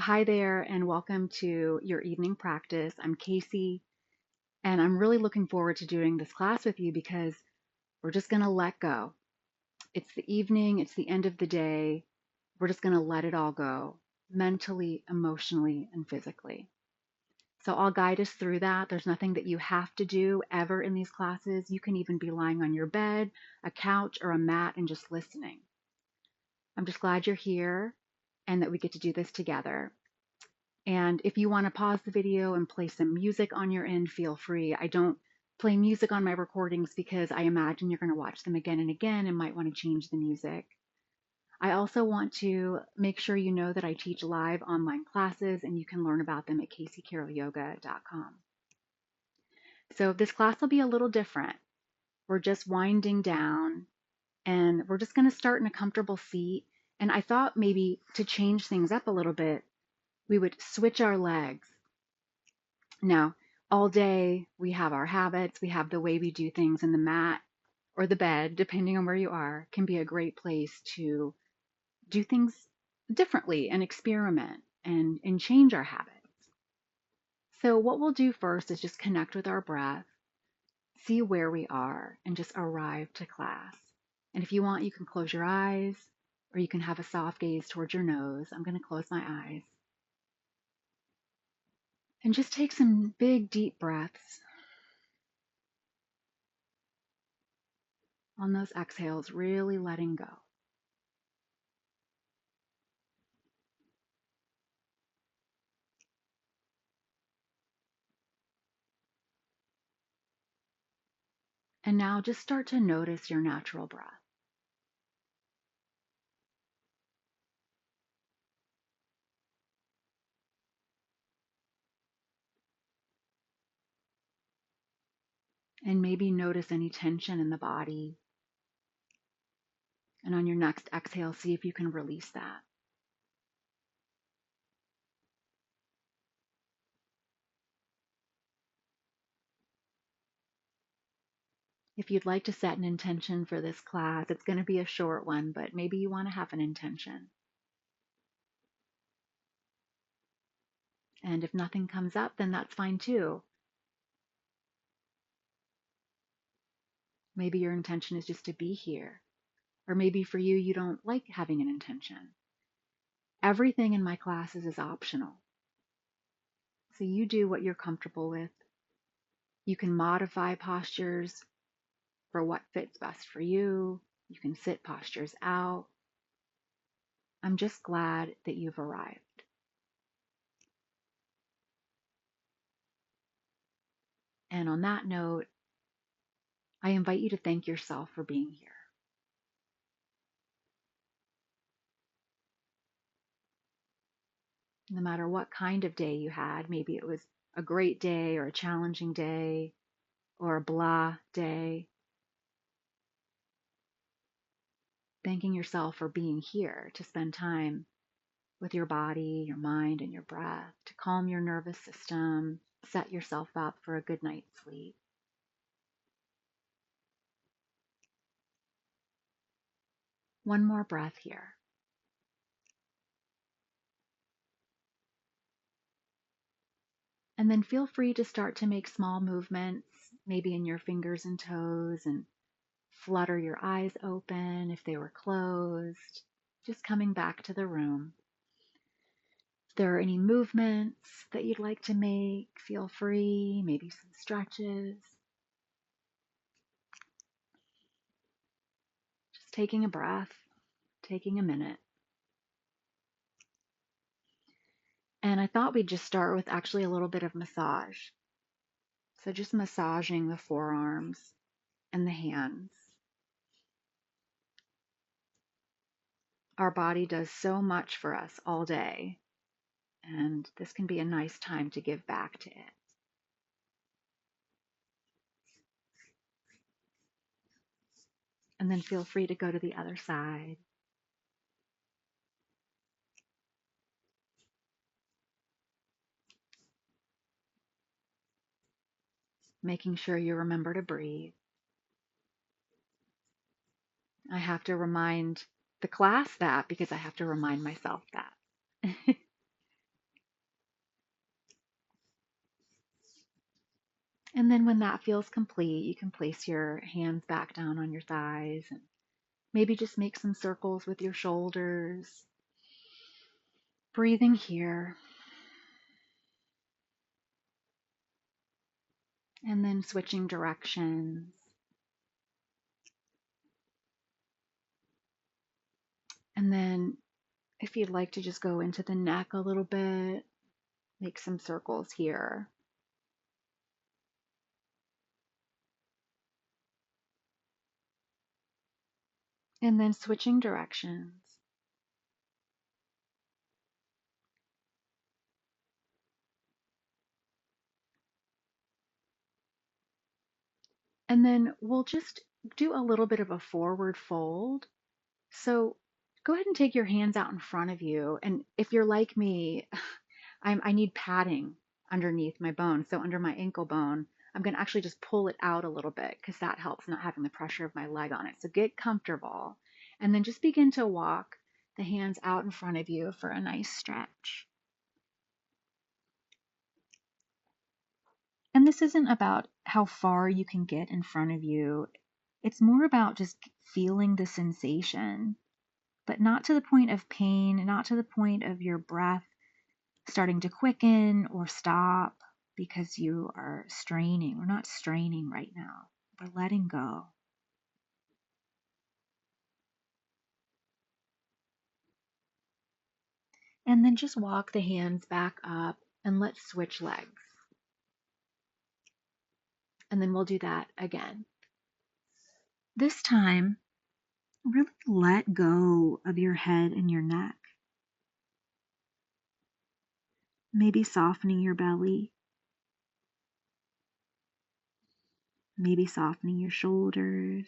Hi there, and welcome to your evening practice. I'm Casey, and I'm really looking forward to doing this class with you because we're just going to let go. It's the evening, it's the end of the day. We're just going to let it all go mentally, emotionally, and physically. So I'll guide us through that. There's nothing that you have to do ever in these classes. You can even be lying on your bed, a couch, or a mat and just listening. I'm just glad you're here and that we get to do this together. And if you want to pause the video and play some music on your end, feel free. I don't play music on my recordings because I imagine you're going to watch them again and again and might want to change the music. I also want to make sure you know that I teach live online classes and you can learn about them at caseycarrollyoga.com. So this class will be a little different. We're just winding down and we're just going to start in a comfortable seat. And I thought maybe to change things up a little bit, we would switch our legs. Now, all day we have our habits, we have the way we do things, and the mat or the bed, depending on where you are, can be a great place to do things differently and experiment and change our habits. So, what we'll do first is just connect with our breath, see where we are, and just arrive to class. And if you want, you can close your eyes or you can have a soft gaze towards your nose. I'm going to close my eyes. And just take some big, deep breaths. On those exhales, really letting go. And now just start to notice your natural breath. And maybe notice any tension in the body. And on your next exhale, see if you can release that. If you'd like to set an intention for this class, it's going to be a short one, but maybe you want to have an intention. And if nothing comes up, then that's fine too. Maybe your intention is just to be here. Or maybe for you, you don't like having an intention. Everything in my classes is optional. So you do what you're comfortable with. You can modify postures for what fits best for you. You can sit postures out. I'm just glad that you've arrived. And on that note, I invite you to thank yourself for being here. No matter what kind of day you had, maybe it was a great day or a challenging day or a blah day, thanking yourself for being here to spend time with your body, your mind, and your breath, to calm your nervous system, set yourself up for a good night's sleep. One more breath here. And then feel free to start to make small movements, maybe in your fingers and toes, and flutter your eyes open if they were closed, just coming back to the room. If there are any movements that you'd like to make, feel free, maybe some stretches. Just taking a breath, taking a minute. And I thought we'd just start with actually a little bit of massage. So just massaging the forearms and the hands. Our body does so much for us all day, and this can be a nice time to give back to it. And then feel free to go to the other side. Making sure you remember to breathe. I have to remind the class that because I have to remind myself that. And then when that feels complete, you can place your hands back down on your thighs and maybe just make some circles with your shoulders. Breathing here. And then switching directions. And then if you'd like to just go into the neck a little bit, make some circles here. And then switching directions. And then we'll just do a little bit of a forward fold. So go ahead and take your hands out in front of you. And if you're like me, I need padding underneath my bone. So under my ankle bone, I'm going to actually just pull it out a little bit because that helps not having the pressure of my leg on it. So get comfortable and then just begin to walk the hands out in front of you for a nice stretch. And this isn't about how far you can get in front of you. It's more about just feeling the sensation, but not to the point of pain, not to the point of your breath starting to quicken or stop because you are straining. We're not straining right now. We're letting go. And then just walk the hands back up and let's switch legs. And then we'll do that again. This time, really let go of your head and your neck. Maybe softening your belly. Maybe softening your shoulders.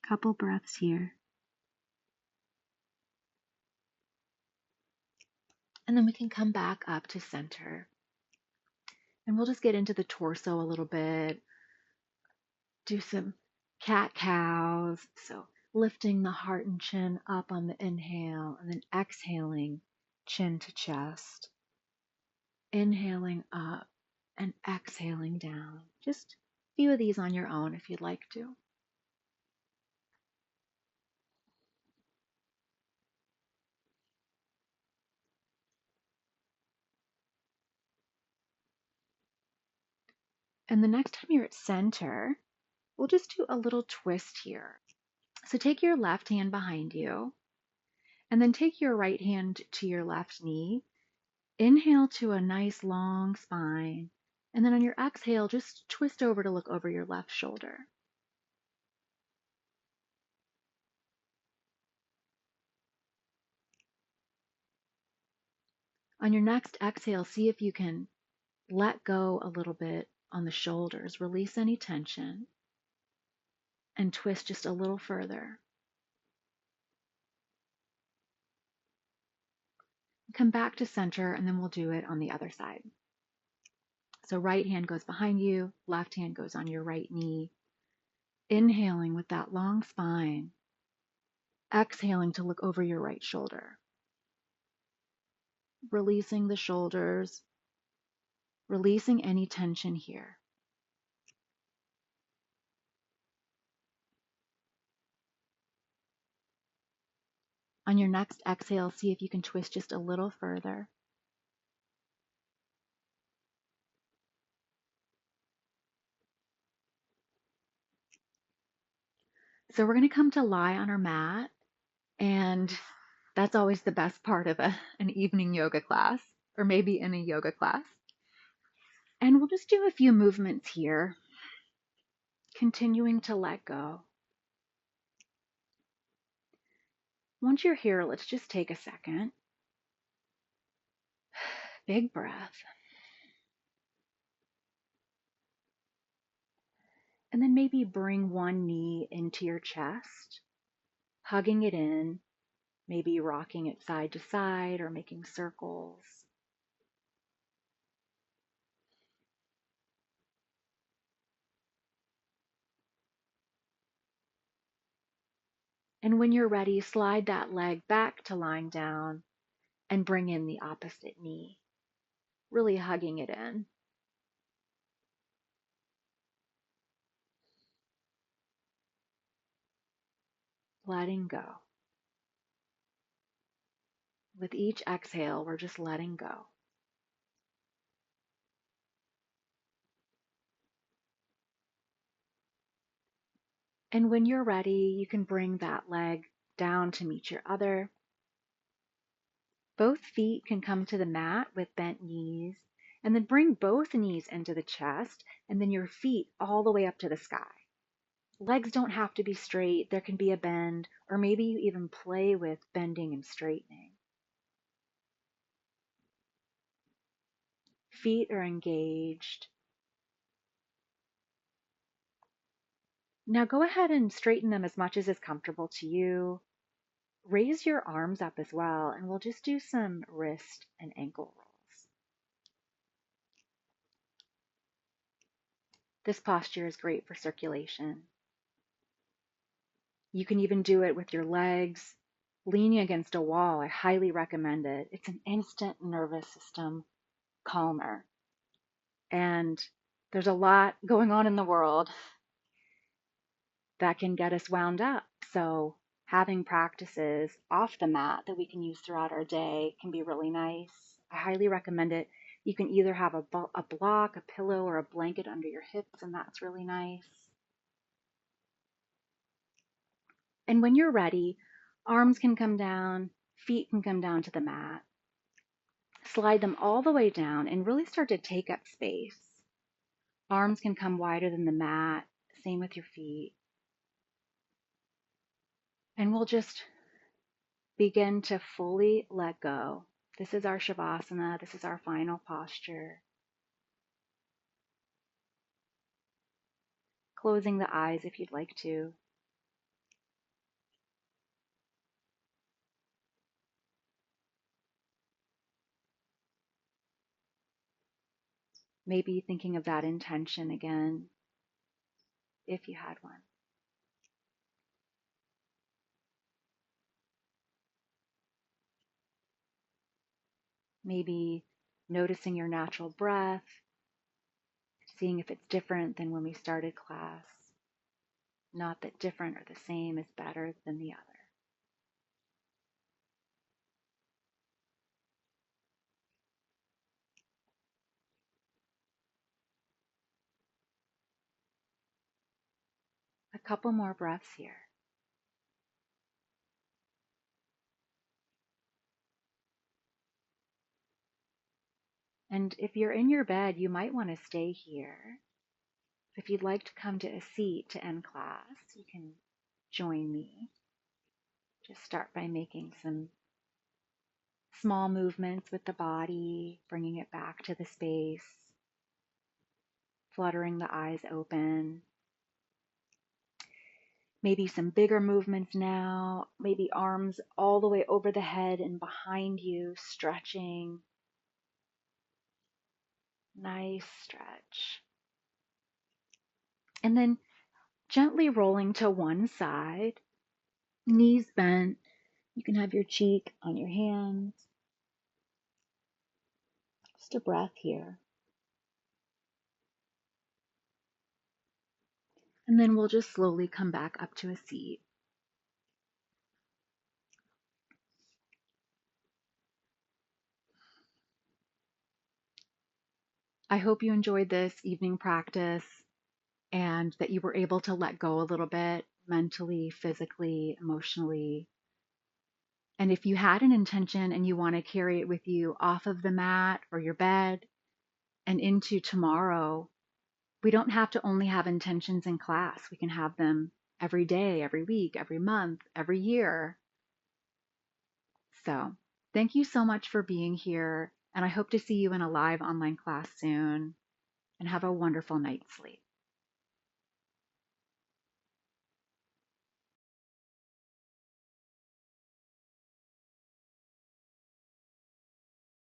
Couple breaths here. And then we can come back up to center. And we'll just get into the torso a little bit. Do some cat cows. So lifting the heart and chin up on the inhale and then exhaling chin to chest. Inhaling up and exhaling down. Just a few of these on your own if you'd like to. And the next time you're at center, we'll just do a little twist here. So take your left hand behind you and then take your right hand to your left knee. Inhale to a nice long spine. And then on your exhale, just twist over to look over your left shoulder. On your next exhale, see if you can let go a little bit on the shoulders, release any tension, and twist just a little further. Come back to center, and then we'll do it on the other side. So right hand goes behind you, left hand goes on your right knee. Inhaling with that long spine. Exhaling to look over your right shoulder. Releasing the shoulders, releasing any tension here. On your next exhale, see if you can twist just a little further. So we're going to come to lie on our mat, and that's always the best part of an evening yoga class, or maybe in a yoga class. And we'll just do a few movements here, continuing to let go. Once you're here, let's just take a second. Big breath. And then maybe bring one knee into your chest, hugging it in, maybe rocking it side to side or making circles. And when you're ready, slide that leg back to lying down and bring in the opposite knee. really hugging it in, letting go. With each exhale, we're just letting go. And when you're ready, you can bring that leg down to meet your other. Both feet can come to the mat with bent knees, and then bring both knees into the chest, and then your feet all the way up to the sky. Legs don't have to be straight. There can be a bend, or maybe you even play with bending and straightening. Feet are engaged. Now go ahead and straighten them as much as is comfortable to you. Raise your arms up as well, and we'll just do some wrist and ankle rolls. This posture is great for circulation. You can even do it with your legs leaning against a wall. I highly recommend it. It's an instant nervous system calmer. And there's a lot going on in the world that can get us wound up. So having practices off the mat that we can use throughout our day can be really nice. I highly recommend it. You can either have a block, a pillow, or a blanket under your hips, and that's really nice. And when you're ready, arms can come down, feet can come down to the mat. Slide them all the way down and really start to take up space. Arms can come wider than the mat, same with your feet. And we'll just begin to fully let go. This is our Shavasana. This is our final posture. Closing the eyes if you'd like to. Maybe thinking of that intention again, if you had one. Maybe noticing your natural breath, seeing if it's different than when we started class. Not that different or the same is better than the other. A couple more breaths here. And if you're in your bed, you might want to stay here. If you'd like to come to a seat to end class, you can join me. Just start by making some small movements with the body, bringing it back to the space, fluttering the eyes open. Maybe some bigger movements now, maybe arms all the way over the head and behind you, stretching. Nice stretch. And then gently rolling to one side, knees bent. You can have your cheek on your hands. Just a breath here. And then we'll just slowly come back up to a seat. I hope you enjoyed this evening practice and that you were able to let go a little bit mentally, physically, emotionally. And if you had an intention and you want to carry it with you off of the mat or your bed and into tomorrow, we don't have to only have intentions in class. We can have them every day, every week, every month, every year. So thank you so much for being here. And I hope to see you in a live online class soon. And have a wonderful night's sleep.